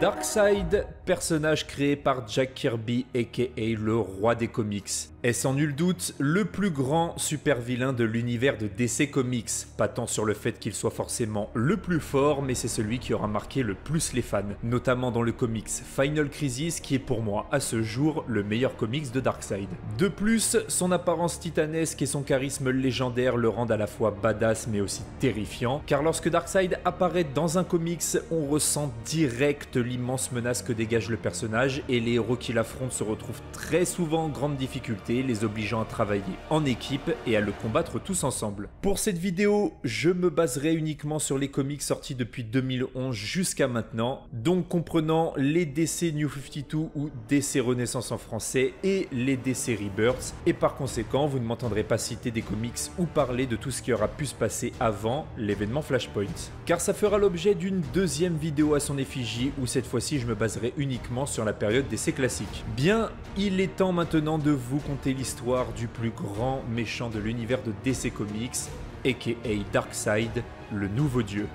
Darkseid, personnage créé par Jack Kirby aka le roi des comics, est sans nul doute le plus grand super vilain de l'univers de DC Comics, pas tant sur le fait qu'il soit forcément le plus fort, mais c'est celui qui aura marqué le plus les fans, notamment dans le comics Final Crisis qui est pour moi à ce jour le meilleur comics de Darkseid. De plus, son apparence titanesque et son charisme légendaire le rendent à la fois badass mais aussi terrifiant, car lorsque Darkseid apparaît dans un comics, on ressent direct l'immense menace que dégage le personnage et les héros qui l'affrontent se retrouvent très souvent en grande difficulté, les obligeant à travailler en équipe et à le combattre tous ensemble. Pour cette vidéo, je me baserai uniquement sur les comics sortis depuis 2011 jusqu'à maintenant, donc comprenant les DC New 52 ou DC Renaissance en français et les DC Rebirth, et par conséquent vous ne m'entendrez pas citer des comics ou parler de tout ce qui aura pu se passer avant l'événement Flashpoint, car ça fera l'objet d'une deuxième vidéo à son effigie où cette fois-ci je me baserai uniquement sur la période DC classique. Bien, il est temps maintenant de vous conter l'histoire du plus grand méchant de l'univers de DC Comics, aka Darkseid, le nouveau dieu.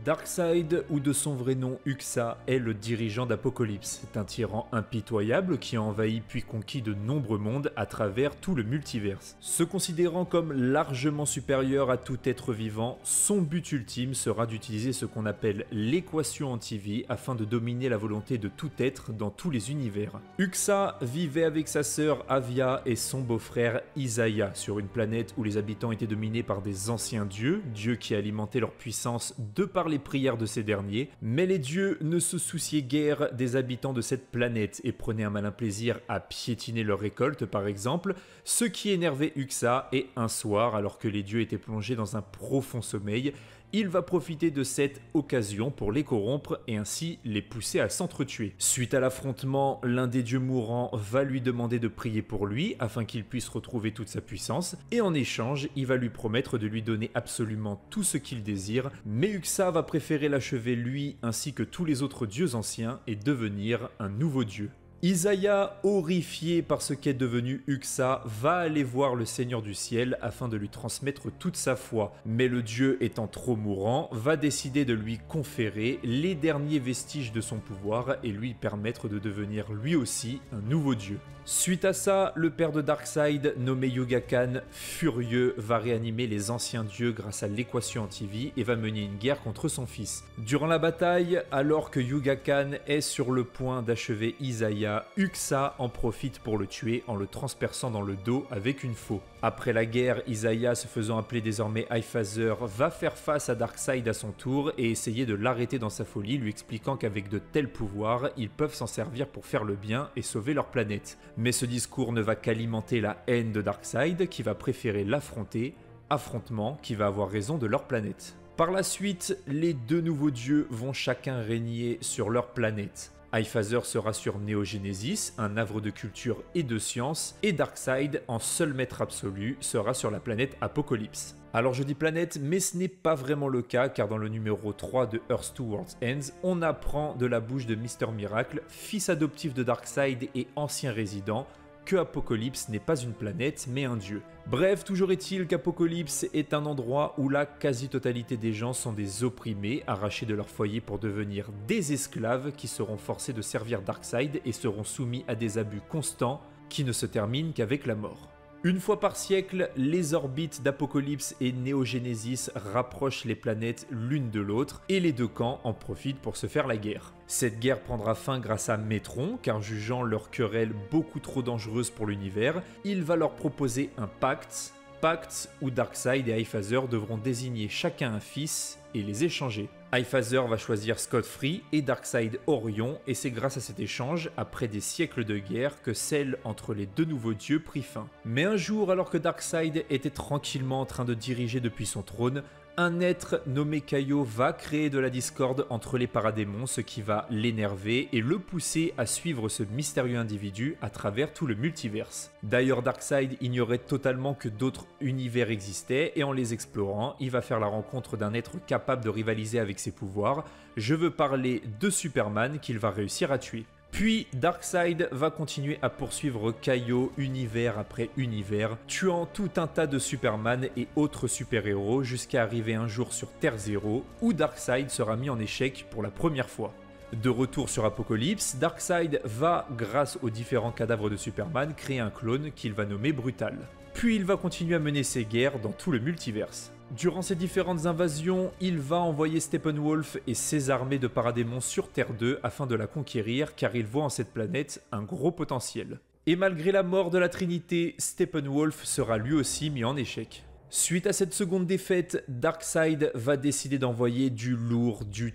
Darkseid, ou de son vrai nom Uxa, est le dirigeant d'Apocalypse. C'est un tyran impitoyable qui a envahi puis conquis de nombreux mondes à travers tout le multiverse. Se considérant comme largement supérieur à tout être vivant, son but ultime sera d'utiliser ce qu'on appelle l'équation anti-vie afin de dominer la volonté de tout être dans tous les univers. Uxa vivait avec sa sœur Avia et son beau-frère Isaiah sur une planète où les habitants étaient dominés par des anciens dieux qui alimentaient leur puissance de par les prières de ces derniers, mais les dieux ne se souciaient guère des habitants de cette planète et prenaient un malin plaisir à piétiner leurs récoltes par exemple, ce qui énervait Uxa, et un soir, alors que les dieux étaient plongés dans un profond sommeil, il va profiter de cette occasion pour les corrompre et ainsi les pousser à s'entretuer. Suite à l'affrontement, l'un des dieux mourants va lui demander de prier pour lui afin qu'il puisse retrouver toute sa puissance, et en échange, il va lui promettre de lui donner absolument tout ce qu'il désire, mais Uxa va préférer l'achever lui ainsi que tous les autres dieux anciens et devenir un nouveau dieu. Isaiah, horrifié par ce qu'est devenu Uxa, va aller voir le Seigneur du Ciel afin de lui transmettre toute sa foi, mais le dieu étant trop mourant, va décider de lui conférer les derniers vestiges de son pouvoir et lui permettre de devenir lui aussi un nouveau dieu. Suite à ça, le père de Darkseid, nommé Yuga Khan, furieux, va réanimer les anciens dieux grâce à l'équation anti-vie et va mener une guerre contre son fils. Durant la bataille, alors que Yuga Khan est sur le point d'achever Isaiah, Uxa en profite pour le tuer en le transperçant dans le dos avec une faux. Après la guerre, Isaiah, se faisant appeler désormais Highfather, va faire face à Darkseid à son tour et essayer de l'arrêter dans sa folie, lui expliquant qu'avec de tels pouvoirs, ils peuvent s'en servir pour faire le bien et sauver leur planète. Mais ce discours ne va qu'alimenter la haine de Darkseid qui va préférer l'affronter, affrontement qui va avoir raison de leur planète. Par la suite, les deux nouveaux dieux vont chacun régner sur leur planète. Highfather sera sur Néo-Genesis, un havre de culture et de science, et Darkseid, en seul maître absolu, sera sur la planète Apocalypse. Alors je dis planète, mais ce n'est pas vraiment le cas, car dans le numéro 3 de Earth to World's Ends, on apprend de la bouche de Mr. Miracle, fils adoptif de Darkseid et ancien résident, que Apocalypse n'est pas une planète mais un dieu. Bref, toujours est-il qu'Apocalypse est un endroit où la quasi-totalité des gens sont des opprimés, arrachés de leur foyer pour devenir des esclaves qui seront forcés de servir Darkseid et seront soumis à des abus constants qui ne se terminent qu'avec la mort. Une fois par siècle, les orbites d'Apocalypse et Néo-Genesis rapprochent les planètes l'une de l'autre et les deux camps en profitent pour se faire la guerre. Cette guerre prendra fin grâce à Metron, car jugeant leur querelle beaucoup trop dangereuse pour l'univers, il va leur proposer un pacte Pact où Darkseid et Highfather devront désigner chacun un fils et les échanger. Highfather va choisir Scott Free et Darkseid Orion, et c'est grâce à cet échange, après des siècles de guerre, que celle entre les deux nouveaux dieux prit fin. Mais un jour, alors que Darkseid était tranquillement en train de diriger depuis son trône, un être nommé Kaio va créer de la discorde entre les paradémons, ce qui va l'énerver et le pousser à suivre ce mystérieux individu à travers tout le multiverse. D'ailleurs, Darkseid ignorait totalement que d'autres univers existaient, et en les explorant, il va faire la rencontre d'un être capable de rivaliser avec ses pouvoirs. Je veux parler de Superman qu'il va réussir à tuer. Puis Darkseid va continuer à poursuivre Kaio univers après univers, tuant tout un tas de Superman et autres super-héros jusqu'à arriver un jour sur Terre Zéro, où Darkseid sera mis en échec pour la première fois. De retour sur Apocalypse, Darkseid va, grâce aux différents cadavres de Superman, créer un clone qu'il va nommer Brutal. Puis il va continuer à mener ses guerres dans tout le multiverse. Durant ces différentes invasions, il va envoyer Steppenwolf et ses armées de paradémons sur Terre 2 afin de la conquérir, car il voit en cette planète un gros potentiel. Et malgré la mort de la Trinité, Steppenwolf sera lui aussi mis en échec. Suite à cette seconde défaite, Darkseid va décider d'envoyer du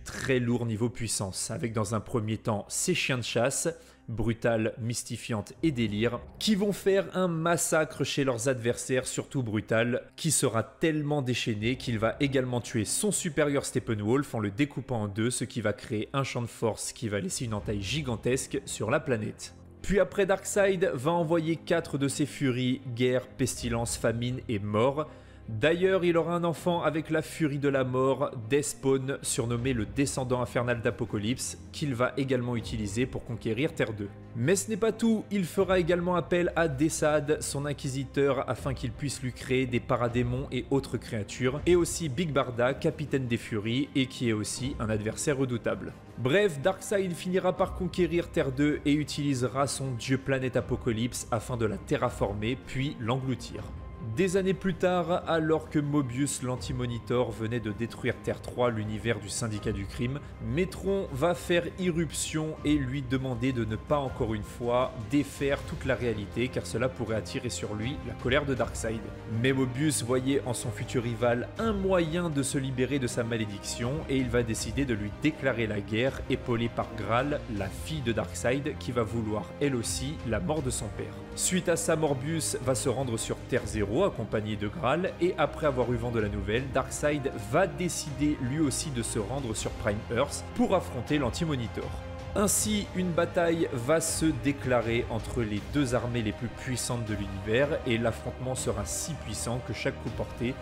très lourd niveau puissance, avec dans un premier temps ses chiens de chasse, Brutal, Mystifiante et Délire, qui vont faire un massacre chez leurs adversaires, surtout Brutal, qui sera tellement déchaîné qu'il va également tuer son supérieur Steppenwolf en le découpant en deux, ce qui va créer un champ de force qui va laisser une entaille gigantesque sur la planète. Puis après, Darkseid va envoyer 4 de ses furies, guerre, pestilence, famine et mort. D'ailleurs, il aura un enfant avec la furie de la mort, Deathspawn, surnommé le descendant infernal d'Apocalypse, qu'il va également utiliser pour conquérir Terre 2. Mais ce n'est pas tout, il fera également appel à Desaad, son inquisiteur, afin qu'il puisse lui créer des paradémons et autres créatures, et aussi Big Barda, capitaine des furies, et qui est aussi un adversaire redoutable. Bref, Darkseid finira par conquérir Terre 2 et utilisera son dieu planète Apocalypse afin de la terraformer, puis l'engloutir. Des années plus tard, alors que Mobius l'Anti-Monitor venait de détruire Terre 3, l'univers du syndicat du crime, Metron va faire irruption et lui demander de ne pas encore une fois défaire toute la réalité, car cela pourrait attirer sur lui la colère de Darkseid. Mais Mobius voyait en son futur rival un moyen de se libérer de sa malédiction, et il va décider de lui déclarer la guerre, épaulé par Graal, la fille de Darkseid, qui va vouloir elle aussi la mort de son père. Suite à ça, Morbius va se rendre sur Terre Zéro accompagné de Graal, et après avoir eu vent de la nouvelle, Darkseid va décider lui aussi de se rendre sur Prime Earth pour affronter l'Anti-Monitor. Ainsi, une bataille va se déclarer entre les deux armées les plus puissantes de l'univers, et l'affrontement sera si puissant que chaque coup porté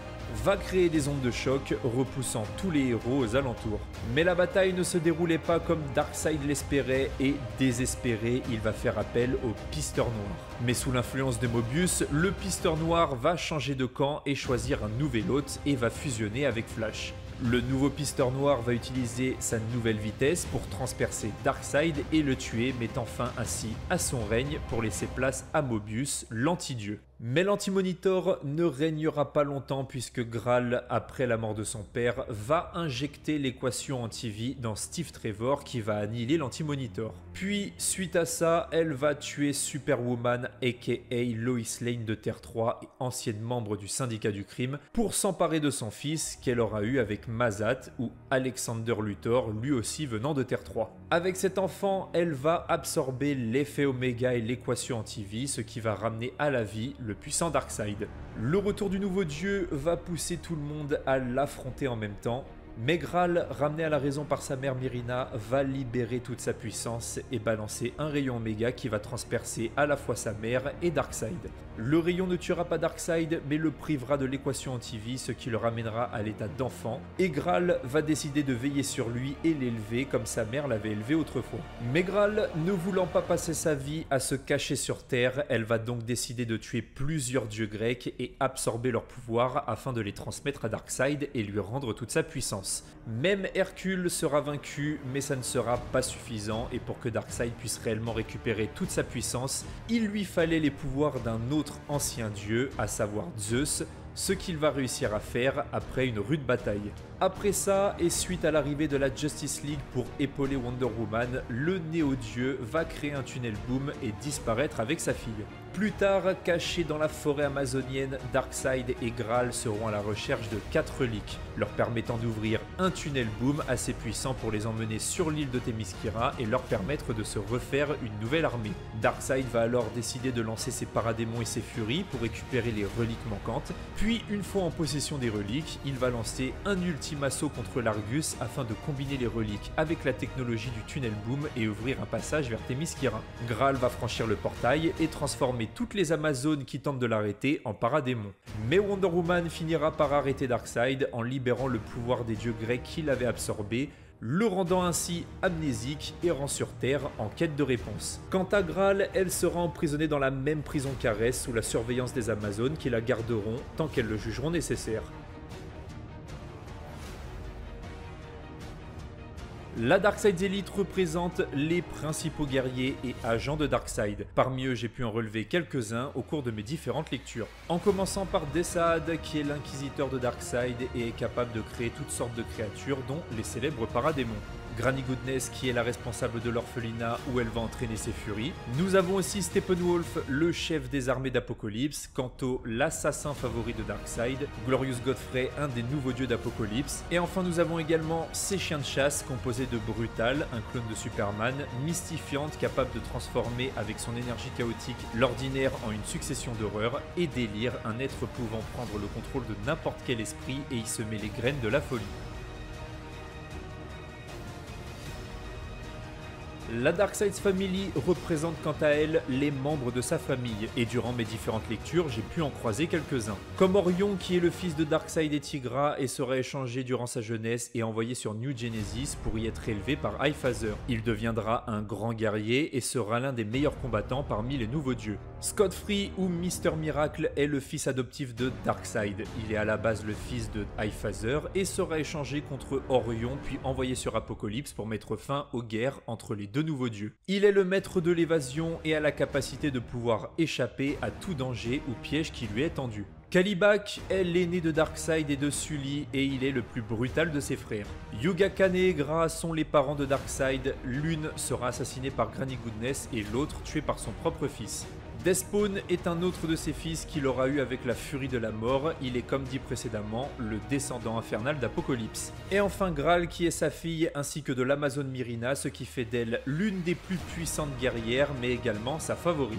va créer des ondes de choc, repoussant tous les héros aux alentours. Mais la bataille ne se déroulait pas comme Darkseid l'espérait, et désespéré, il va faire appel au Pisteur Noir. Mais sous l'influence de Mobius, le Pisteur Noir va changer de camp et choisir un nouvel hôte, et va fusionner avec Flash. Le nouveau Pisteur Noir va utiliser sa nouvelle vitesse pour transpercer Darkseid et le tuer, mettant fin ainsi à son règne pour laisser place à Mobius, l'anti-dieu. Mais l'Anti-Monitor ne régnera pas longtemps, puisque Graal, après la mort de son père, va injecter l'équation anti-vie dans Steve Trevor, qui va annihiler l'Anti-Monitor. Puis, suite à ça, elle va tuer Superwoman aka Lois Lane de Terre 3, ancienne membre du syndicat du crime, pour s'emparer de son fils qu'elle aura eu avec Mazat, ou Alexander Luthor, lui aussi venant de Terre 3. Avec cet enfant, elle va absorber l'effet Oméga et l'équation anti-vie, ce qui va ramener à la vie le puissant Darkseid. Le retour du nouveau dieu va pousser tout le monde à l'affronter en même temps, mais Graal, ramené à la raison par sa mère Myrina, va libérer toute sa puissance et balancer un rayon Oméga qui va transpercer à la fois sa mère et Darkseid. Le rayon ne tuera pas Darkseid, mais le privera de l'équation anti-vie, ce qui le ramènera à l'état d'enfant, et Graal va décider de veiller sur lui et l'élever comme sa mère l'avait élevé autrefois. Mais Graal, ne voulant pas passer sa vie à se cacher sur Terre, elle va donc décider de tuer plusieurs dieux grecs et absorber leur pouvoir afin de les transmettre à Darkseid et lui rendre toute sa puissance. Même Hercule sera vaincu, mais ça ne sera pas suffisant, et pour que Darkseid puisse réellement récupérer toute sa puissance, il lui fallait les pouvoirs d'un autre ancien dieu, à savoir Zeus, ce qu'il va réussir à faire après une rude bataille. Après ça, et suite à l'arrivée de la Justice League pour épauler Wonder Woman, le néo-dieu va créer un tunnel boom et disparaître avec sa fille. Plus tard, cachés dans la forêt amazonienne, Darkseid et Graal seront à la recherche de 4 reliques, leur permettant d'ouvrir un tunnel boom assez puissant pour les emmener sur l'île de Themyscira et leur permettre de se refaire une nouvelle armée. Darkseid va alors décider de lancer ses paradémons et ses furies pour récupérer les reliques manquantes, puis une fois en possession des reliques, il va lancer un ultime assaut contre l'Argus afin de combiner les reliques avec la technologie du tunnel boom et ouvrir un passage vers Themyscira. Graal va franchir le portail et transformer toutes les Amazones qui tentent de l'arrêter en paradémons. Mais Wonder Woman finira par arrêter Darkseid en libérant le pouvoir des dieux grecs qui l'avaient absorbé, le rendant ainsi amnésique, errant sur Terre en quête de réponse. Quant à Graal, elle sera emprisonnée dans la même prison qu'Arès sous la surveillance des Amazones qui la garderont tant qu'elles le jugeront nécessaire. La Darkseid Elite représente les principaux guerriers et agents de Darkseid. Parmi eux, j'ai pu en relever quelques-uns au cours de mes différentes lectures. En commençant par Desaad, qui est l'inquisiteur de Darkseid et est capable de créer toutes sortes de créatures, dont les célèbres paradémons. Granny Goodness, qui est la responsable de l'orphelinat où elle va entraîner ses furies. Nous avons aussi Steppenwolf, le chef des armées d'Apocalypse, Kanto, l'assassin favori de Darkseid, Glorious Godfrey, un des nouveaux dieux d'Apocalypse. Et enfin nous avons également ses chiens de chasse, composés de Brutal, un clone de Superman, mystifiante, capable de transformer avec son énergie chaotique l'ordinaire en une succession d'horreurs, et Délire, un être pouvant prendre le contrôle de n'importe quel esprit et y semer les graines de la folie. La Darkseid Family représente quant à elle les membres de sa famille, et durant mes différentes lectures, j'ai pu en croiser quelques-uns. Comme Orion, qui est le fils de Darkseid et Tigra et sera échangé durant sa jeunesse et envoyé sur New Genesis pour y être élevé par Highfather. Il deviendra un grand guerrier et sera l'un des meilleurs combattants parmi les nouveaux dieux. Scott Free ou Mister Miracle est le fils adoptif de Darkseid. Il est à la base le fils de Highfather et sera échangé contre Orion puis envoyé sur Apocalypse pour mettre fin aux guerres entre les deux nouveaux dieux. Il est le maître de l'évasion et a la capacité de pouvoir échapper à tout danger ou piège qui lui est tendu. Kalibak est l'aîné de Darkseid et de Sully et il est le plus brutal de ses frères. Yuga Kane et Gra sont les parents de Darkseid, l'une sera assassinée par Granny Goodness et l'autre tuée par son propre fils. Deathspawn est un autre de ses fils qu'il aura eu avec la furie de la mort, il est comme dit précédemment le descendant infernal d'Apocalypse. Et enfin Graal qui est sa fille ainsi que de l'Amazone Myrina, ce qui fait d'elle l'une des plus puissantes guerrières mais également sa favorite.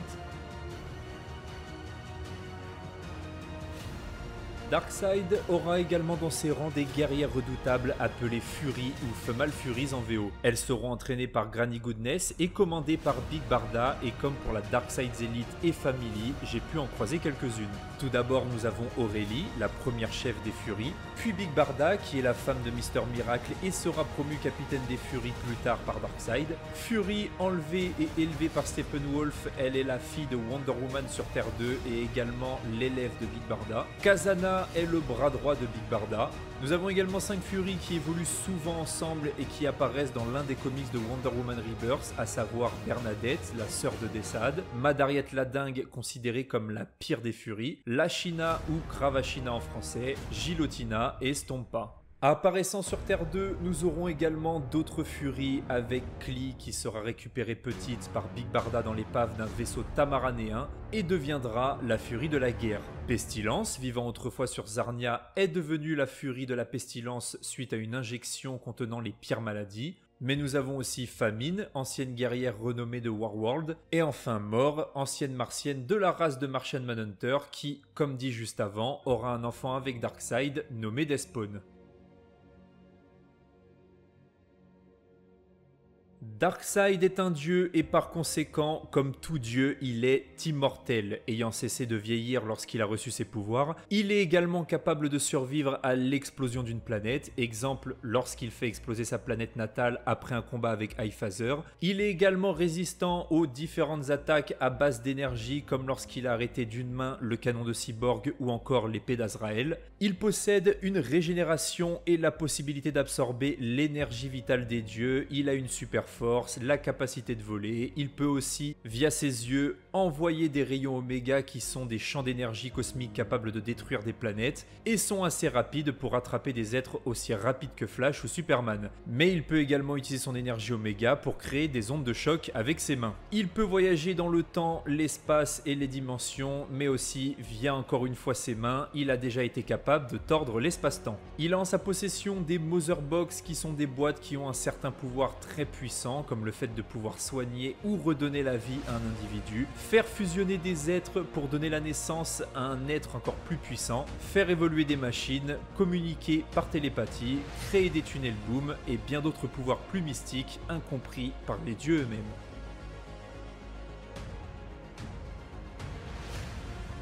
Darkseid aura également dans ses rangs des guerrières redoutables appelées Fury ou Female Furies en VO. Elles seront entraînées par Granny Goodness et commandées par Big Barda, et comme pour la Darkseid Elite et Family, j'ai pu en croiser quelques-unes. Tout d'abord nous avons Aurélie, la première chef des Furies, puis Big Barda qui est la femme de Mister Miracle et sera promue capitaine des Furies plus tard par Darkseid. Fury, enlevée et élevée par Steppenwolf, elle est la fille de Wonder Woman sur Terre 2 et également l'élève de Big Barda. Kazana est le bras droit de Big Barda. Nous avons également 5 Furies qui évoluent souvent ensemble et qui apparaissent dans l'un des comics de Wonder Woman Rebirth, à savoir Bernadette, la sœur de Desaad, Madariette la Dingue, considérée comme la pire des Furies, Lashina ou Kravachina en français, Gilotina et Stompa. Apparaissant sur Terre 2, nous aurons également d'autres Furies avec Klee qui sera récupérée petite par Big Barda dans l'épave d'un vaisseau tamaranéen et deviendra la Furie de la guerre. Pestilence, vivant autrefois sur Zarnia, est devenue la Furie de la pestilence suite à une injection contenant les pires maladies. Mais nous avons aussi Famine, ancienne guerrière renommée de Warworld, et enfin Mort, ancienne martienne de la race de Martian Manhunter qui, comme dit juste avant, aura un enfant avec Darkseid nommé Deathspawn. Darkseid est un dieu et par conséquent, comme tout dieu, il est immortel. Ayant cessé de vieillir lorsqu'il a reçu ses pouvoirs, il est également capable de survivre à l'explosion d'une planète. Exemple, lorsqu'il fait exploser sa planète natale après un combat avec Highfather. Il est également résistant aux différentes attaques à base d'énergie, comme lorsqu'il a arrêté d'une main le canon de Cyborg ou encore l'épée d'Azrael. Il possède une régénération et la possibilité d'absorber l'énergie vitale des dieux. Il a une super force force, la capacité de voler. Il peut aussi, via ses yeux, envoyer des rayons Oméga qui sont des champs d'énergie cosmique capables de détruire des planètes et sont assez rapides pour attraper des êtres aussi rapides que Flash ou Superman. Mais il peut également utiliser son énergie Oméga pour créer des ondes de choc avec ses mains. Il peut voyager dans le temps, l'espace et les dimensions, mais aussi, via encore une fois ses mains, il a déjà été capable de tordre l'espace-temps. Il a en sa possession des Mother Box qui sont des boîtes qui ont un certain pouvoir très puissant, comme le fait de pouvoir soigner ou redonner la vie à un individu, faire fusionner des êtres pour donner la naissance à un être encore plus puissant, faire évoluer des machines, communiquer par télépathie, créer des tunnels boom et bien d'autres pouvoirs plus mystiques incompris par les dieux eux-mêmes.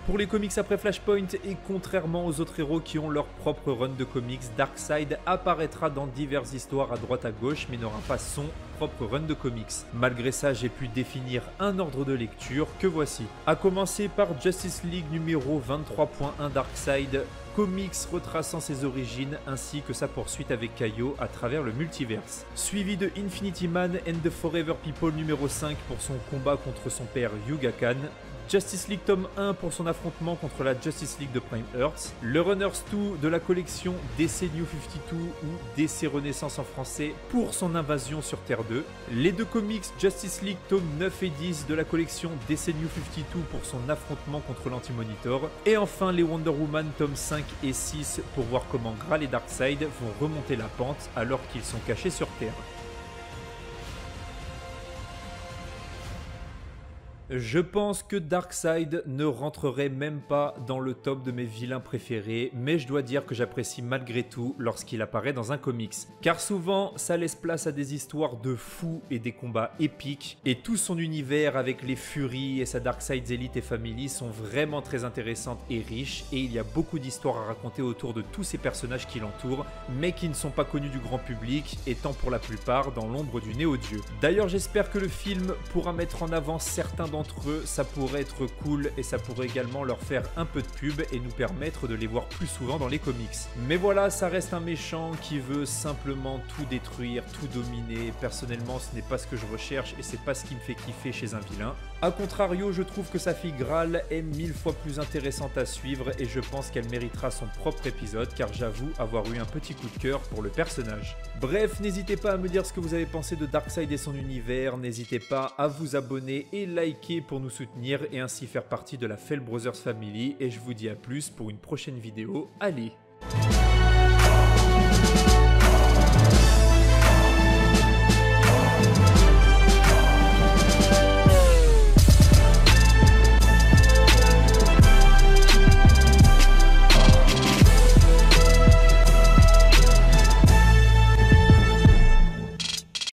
Pour les comics après Flashpoint, et contrairement aux autres héros qui ont leur propre run de comics, Darkseid apparaîtra dans diverses histoires à droite à gauche mais n'aura pas son propre run de comics. Malgré ça, j'ai pu définir un ordre de lecture que voici. A commencer par Justice League numéro 23.1 Darkseid, comics retraçant ses origines ainsi que sa poursuite avec Kaio à travers le multiverse. Suivi de Infinity Man and the Forever People numéro 5 pour son combat contre son père Yuga Khan, Justice League tome 1 pour son affrontement contre la Justice League de Prime Earth, le Runners 2 de la collection DC New 52 ou DC Renaissance en français pour son invasion sur Terre 2, les deux comics Justice League tome 9 et 10 de la collection DC New 52 pour son affrontement contre l'Anti-Monitor, et enfin les Wonder Woman tome 5 et 6 pour voir comment Graal et Darkseid vont remonter la pente alors qu'ils sont cachés sur Terre. Je pense que Darkseid ne rentrerait même pas dans le top de mes vilains préférés, mais je dois dire que j'apprécie malgré tout lorsqu'il apparaît dans un comics. Car souvent, ça laisse place à des histoires de fous et des combats épiques, et tout son univers avec les Furies et sa Darkseid Elite et Family sont vraiment très intéressantes et riches, et il y a beaucoup d'histoires à raconter autour de tous ces personnages qui l'entourent, mais qui ne sont pas connus du grand public, étant pour la plupart dans l'ombre du néo-dieu. D'ailleurs, j'espère que le film pourra mettre en avant certains d'entre eux, ça pourrait être cool et ça pourrait également leur faire un peu de pub et nous permettre de les voir plus souvent dans les comics. Mais voilà, ça reste un méchant qui veut simplement tout détruire, tout dominer. Personnellement, ce n'est pas ce que je recherche et c'est pas ce qui me fait kiffer chez un vilain. A contrario, je trouve que sa fille Graal est 1000 fois plus intéressante à suivre et je pense qu'elle méritera son propre épisode car j'avoue avoir eu un petit coup de cœur pour le personnage. Bref, n'hésitez pas à me dire ce que vous avez pensé de Darkseid et son univers, n'hésitez pas à vous abonner et liker pour nous soutenir et ainsi faire partie de la Fell Brothers Family et je vous dis à plus pour une prochaine vidéo. Allez!